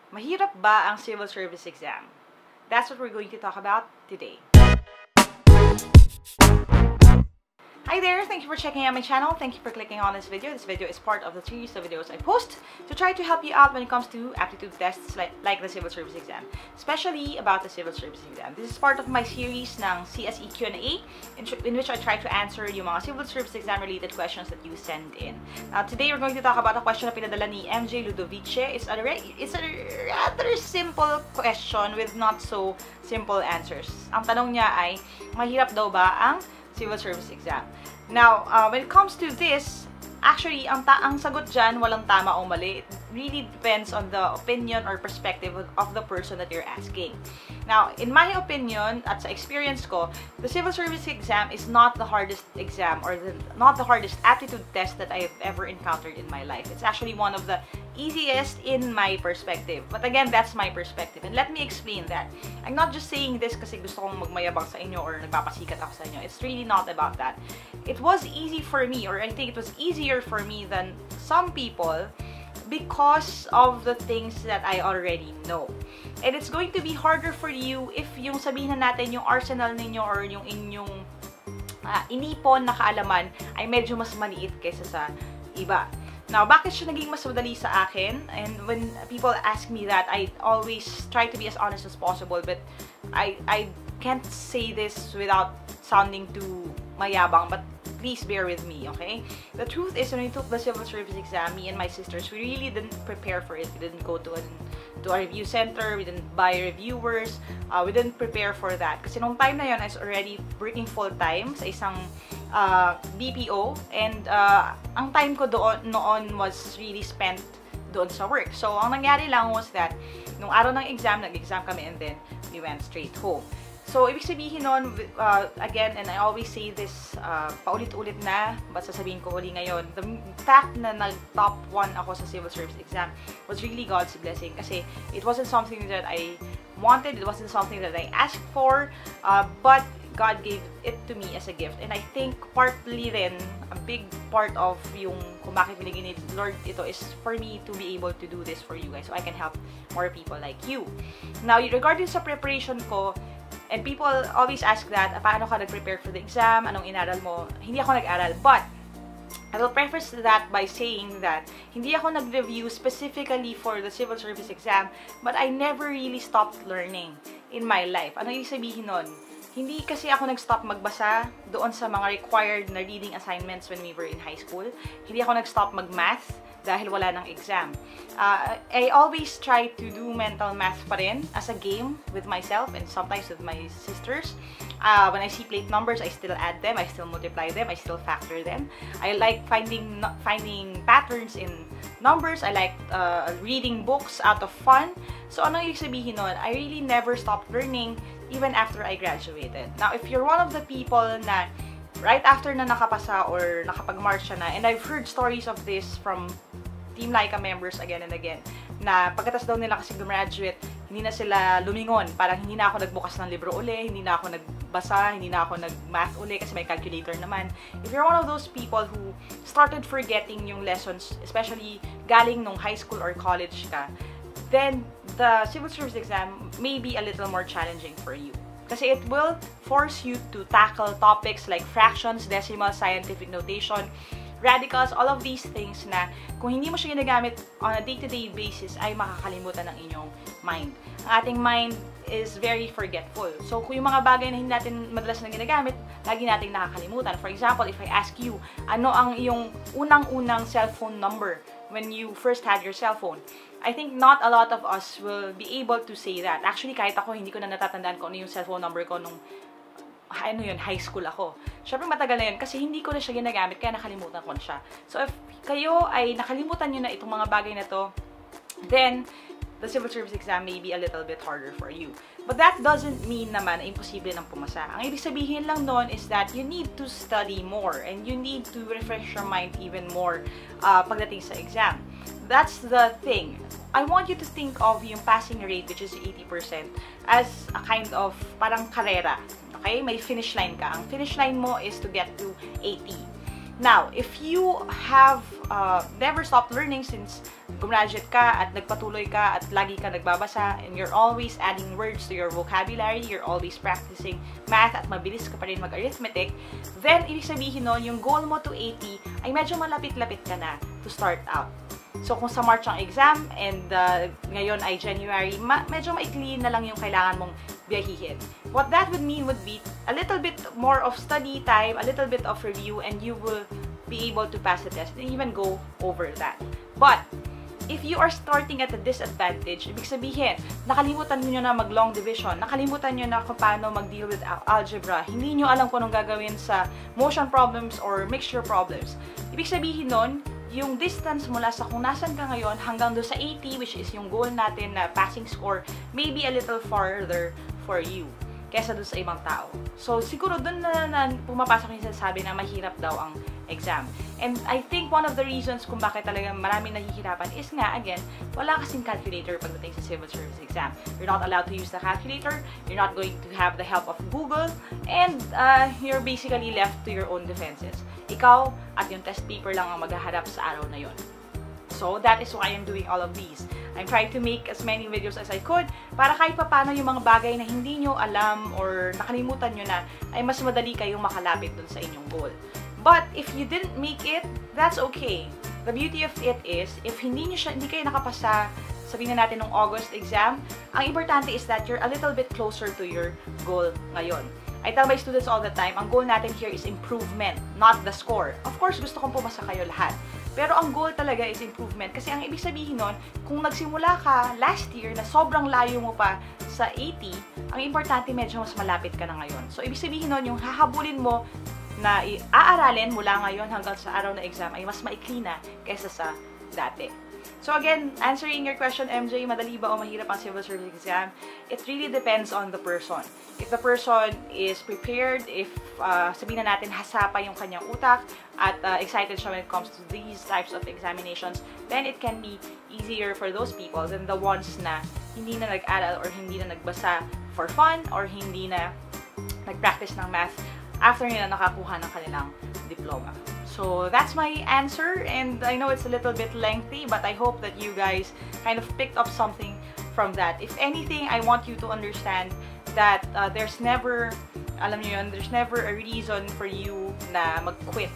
Mahirap ba ang civil service exam? That's what we're going to talk about today. Hi there! Thank you for checking out my channel. Thank you for clicking on this video. This video is part of the series of videos I post to try to help you out when it comes to aptitude tests like the civil service exam, especially about the civil service exam. This is part of my series ng CSE Q&A in which I try to answer yung mga civil service exam related questions that you send in. Now today we're going to talk about a question na pinadala ni MJ Ludovice. It's a rather simple question with not so simple answers. Ang tanong niya ay, mahirap daw ba ang civil service exam? Now, when it comes to this, actually, ang sagot dyan, walang tama o mali. It really depends on the opinion or perspective of the person that you're asking. Now, in my opinion, at sa experience ko, the civil service exam is not the hardest exam or not the hardest aptitude test that I've ever encountered in my life. It's actually one of the easiest in my perspective. But again, that's my perspective. And let me explain that. I'm not just saying this kasi gusto kong magmayabang sa inyo or nagpapasikat ako sa inyo. It's really not about that. It was easy for me, or I think it was easier for me than some people because of the things that I already know. And it's going to be harder for you if yung sabihin na natin yung arsenal ninyo or yung inyong inipon na kaalaman ay medyo mas maliit kaysa sa iba. Now, bakit siya naging mas madali sa akin? And when people ask me that, I always try to be as honest as possible, but I can't say this without sounding too mayabang, but please bear with me, okay? The truth is, when we took the civil service exam, me and my sisters, we really didn't prepare for it. We didn't go to a review center, we didn't buy reviewers, we didn't prepare for that. Kasi nung time na yun, I was already working full-time sa isang BPO, and ang time ko noon was really spent doon sa work. So, ang nangyari lang was that, nung araw ng exam, nag-exam kami, and then we went straight home. So, ibig sabihin nun, again, and I always say this paulit-ulit na, but sasabihin ko uli ngayon, the fact na nag-top 1 ako sa civil service exam was really God's blessing kasi it wasn't something that I wanted, it wasn't something that I asked for, but God gave it to me as a gift. And I think partly rin, a big part of yung kung bakit binigyan ni Lord ito is for me to be able to do this for you guys so I can help more people like you. Now, regarding sa preparation ko, and people always ask that, paano ka nag-prepare for the exam? Anong inaral mo? Hindi ako nag-aral. But, I will preface that by saying that hindi ako nag-review specifically for the civil service exam, but I never really stopped learning in my life. Ano yung sabihin nun? Hindi kasi ako nag-stop magbasa doon sa mga required na reading assignments when we were in high school. Hindi ako nag-stop mag-math dahil wala ng exam. I always try to do mental math pa rin as a game with myself and sometimes with my sisters. When I see plate numbers, I still add them, I still multiply them, I still factor them. I like finding patterns in numbers. I like reading books out of fun. So, ano yung sabihin nun? I really never stopped learning even after I graduated. Now, if you're one of the people na right after na nakapasa or nakapag-march na, and I've heard stories of this from Team Lyqa members again and again, na pagkatas daw nila kasi graduate, hindi na sila lumingon. Parang hindi na ako nagbukas ng libro uli, hindi na ako nagbasa, hindi na ako nag-math uli kasi may calculator naman. If you're one of those people who started forgetting yung lessons, especially galing nung high school or college ka, then the civil service exam may be a little more challenging for you. Kasi it will force you to tackle topics like fractions, decimals, scientific notation, radicals, all of these things na kung hindi mo siya ginagamit on a day-to-day basis ay makakalimutan ng inyong mind. Ang ating mind is very forgetful. So, kung yung mga bagay na hindi natin madalas na ginagamit, lagi nating nakakalimutan. For example, if I ask you, ano ang iyong unang-unang cellphone number when you first had your cellphone? I think not a lot of us will be able to say that. Actually, kahit ako, hindi ko na natatandaan kung ano yung cellphone number ko nung high school ako. Syempre matagal na yun kasi hindi ko na siya ginagamit kaya nakalimutan ko na siya. So if kayo ay nakalimutan nyo na itong mga bagay na to, then the civil service exam may be a little bit harder for you. But that doesn't mean naman na imposible nang pumasa. Ang ibig sabihin lang nun is that you need to study more and you need to refresh your mind even more pagdating sa exam. That's the thing. I want you to think of yung passing rate, which is 80%, as a kind of parang karera. Okay? May finish line ka. Ang finish line mo is to get to 80. Now, if you have never stopped learning since gumraduate ka at nagpatuloy ka at lagi ka nagbabasa and you're always adding words to your vocabulary, you're always practicing math at mabilis ka pa rin mag-arithmetic, then ibig sabihin nun, yung goal mo to 80 ay medyo malapit-lapit ka na to start out. So, kung sa March ang exam and ngayon ay January, medyo maikli na lang yung kailangan mong biyahihin. What that would mean would be a little bit more of study time, a little bit of review, and you will be able to pass the test and even go over that. But, if you are starting at a disadvantage, ibig sabihin, nakalimutan niyo na mag-long division, nakalimutan niyo na kung paano mag-deal with algebra, hindi niyo alam kung anong gagawin sa motion problems or mixture problems. Ibig sabihin nun, yung distance mula sa kung nasan ka ngayon hanggang doon sa 80, which is yung goal natin na passing score, may be a little farther for you kesa doon sa ibang tao. So, siguro doon na pumapasok yung sinasabi na mahirap daw ang exam. And I think one of the reasons kung bakit talaga maraming nahihirapan is nga, again, wala kasing calculator pagdating sa civil service exam. You're not allowed to use the calculator, you're not going to have the help of Google, and you're basically left to your own defenses. Ikaw at yung test paper lang ang maghaharap sa araw na yon. So, that is why I'm doing all of these. I'm trying to make as many videos as I could para kahit paano yung mga bagay na hindi nyo alam or nakalimutan nyo na ay mas madali kayong makalapit dun sa inyong goal. But if you didn't make it, that's okay. The beauty of it is, if hindi kayo nakapasa, sabihin na natin ng August exam, ang importante is that you're a little bit closer to your goal ngayon. I tell my students all the time, ang goal natin here is improvement, not the score. Of course, gusto kong pumasa kayo lahat. Pero ang goal talaga is improvement. Kasi ang ibig sabihin nun, kung nagsimula ka last year na sobrang layo mo pa sa 80, ang importante medyo mas malapit ka na ngayon. So, ibig sabihin nun, yung hahabulin mo na aaralin mula ngayon hanggang sa araw na exam ay mas maikli na kaysa sa dati. So again, answering your question, MJ, madali ba o mahirap ang civil service exam? It really depends on the person. If the person is prepared, if sabihin na natin hasa pa yung kanyang utak at excited siya when it comes to these types of examinations, then it can be easier for those people than the ones na hindi na nag-aral or hindi na nagbasa for fun or hindi na nag-practice ng math after nila nakakuha ng kanilang diploma. So that's my answer, and I know it's a little bit lengthy, but I hope that you guys kind of picked up something from that. If anything, I want you to understand that there's never, alam niyo yun, there's never a reason for you na mag-quit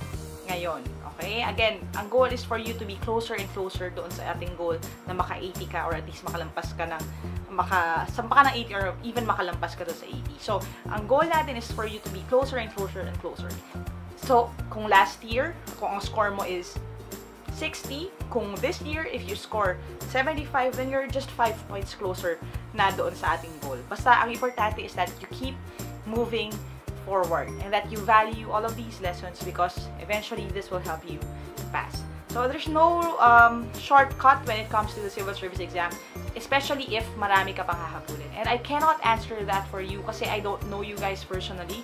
ngayon. Okay? Again, ang goal is for you to be closer and closer doon sa ating goal na maka-80 ka or at least makalampas ka ng sampa ka ng 80 or even makalampas ka doon sa 80. So, ang goal natin is for you to be closer and closer and closer. So, kung last year, kung ang score mo is 60, kung this year, if you score 75, then you're just 5 points closer na doon sa ating goal. Basta, ang importante is that you keep moving forward and that you value all of these lessons because eventually this will help you pass. So, there's no shortcut when it comes to the civil service exam, especially if marami ka pang hahabulin. And I cannot answer that for you kasi I don't know you guys personally.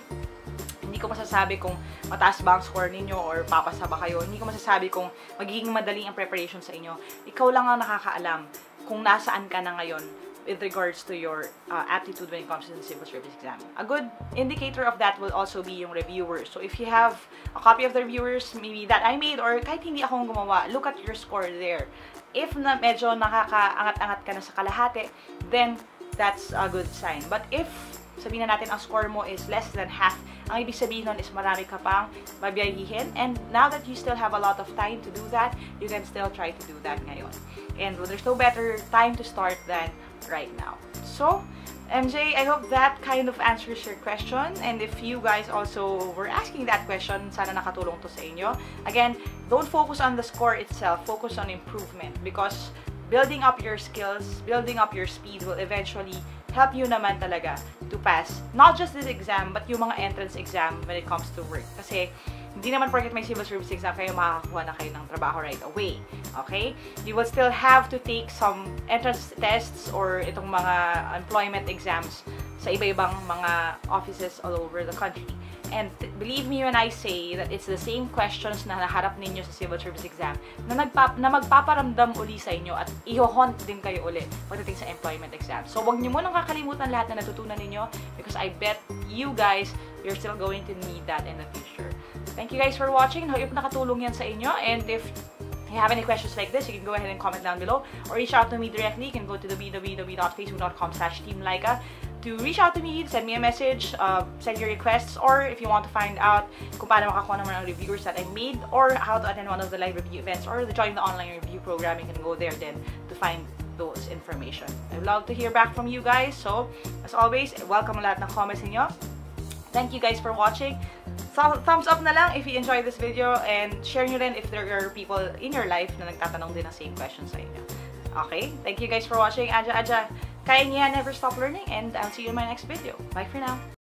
Hindi ko masasabi kung mataas ba ang score ninyo or papasa ba kayo. Hindi ko masasabi kung magiging madali ang preparation sa inyo. Ikaw lang ang nakakaalam kung nasaan ka na ngayon with regards to your aptitude when it comes to the civil service exam. A good indicator of that will also be yung reviewers. So if you have a copy of the reviewers, maybe that I made or kahit hindi akong gumawa, look at your score there. If na medyo nakakaangat-angat ka na sa kalahati, then that's a good sign. But if sabihin na natin ang score mo is less than half, ang ibig sabihin nun is marami ka pang babiyahihin. And now that you still have a lot of time to do that, you can still try to do that ngayon. And there's no better time to start than right now. So, MJ, I hope that kind of answers your question. And if you guys also were asking that question, sana nakatulong to sa inyo. Again, don't focus on the score itself. Focus on improvement because building up your skills, building up your speed will eventually help you naman talaga to pass not just this exam but yung mga entrance exam when it comes to work. Kasi hindi naman porket may civil service exam kayo makakakuha na kayo ng trabaho right away. Okay? You will still have to take some entrance tests or itong mga employment exams sa iba-ibang mga offices all over the country. And believe me when I say that it's the same questions na naharap ninyo sa civil service exam na magpaparamdam uli sa inyo at iho-haunt din kayo uli pagdating sa employment exam. So, wag niyo munang kakalimutan lahat na natutunan ninyo because I bet you guys, you're still going to need that in the future. Thank you guys for watching. Hope nakatulong yan sa inyo. And if you have any questions like this, you can go ahead and comment down below or reach out to me directly. You can go to www.facebook.com/Team Lyqa to reach out to me, send me a message, send your requests, or if you want to find out kung paano makakuha naman ng reviewers that I made or how to attend one of the live review events or to join the online review program, you can go there then to find those information. I'd love to hear back from you guys. So, as always, welcome lahat ng comments niyo. Thank you guys for watching. Thumbs up na lang if you enjoyed this video and share nyo rin if there are people in your life na nagtatanong din ng same questions sa inyo. Okay? Thank you guys for watching. Aja, kaya niya, never stop learning, and I'll see you in my next video. Bye for now.